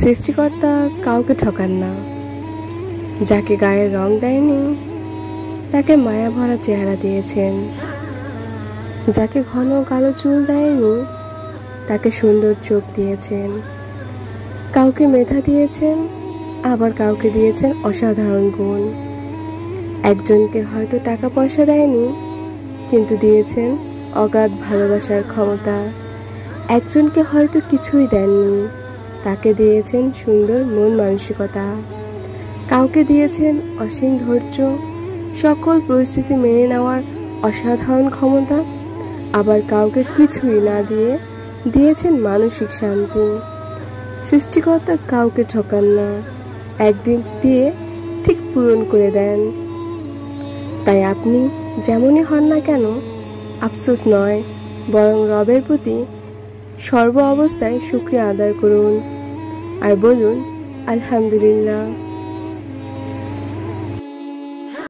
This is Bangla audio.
সৃষ্টিকর্তা কাউকে ঠকান না। যাকে গায়ের রং দেয়নি তাকে মায়া ভরা চেহারা দিয়েছেন। যাকে ঘন কালো চুল দেয়নি তাকে সুন্দর চোখ দিয়েছেন। কাউকে মেধা দিয়েছেন, আবার কাউকে দিয়েছেন অসাধারণ গুণ। একজনকে হয়তো টাকা পয়সা দেয়নি, কিন্তু দিয়েছেন অগাধ ভালোবাসার ক্ষমতা। একজনকে হয়তো কিছুই দেননি, তাকে দিয়েছেন সুন্দর মন মানসিকতা। কাউকে দিয়েছেন অসীম ধৈর্য, সকল পরিস্থিতি মেনে নেওয়ার অসাধারণ ক্ষমতা। আবার কাউকে কিছুই না দিয়ে দিয়েছেন মানসিক শান্তি। সৃষ্টিকর্তা কাউকে ঠকান না, একদিন দিয়ে ঠিক পূরণ করে দেন। তাই আপনি যেমনই হন না কেন, আফসোস নয়, বরং রবের প্রতি সর্ব অবস্থায় শুকরিয়া আদায় করুন আর বলুন আলহামদুলিল্লাহ।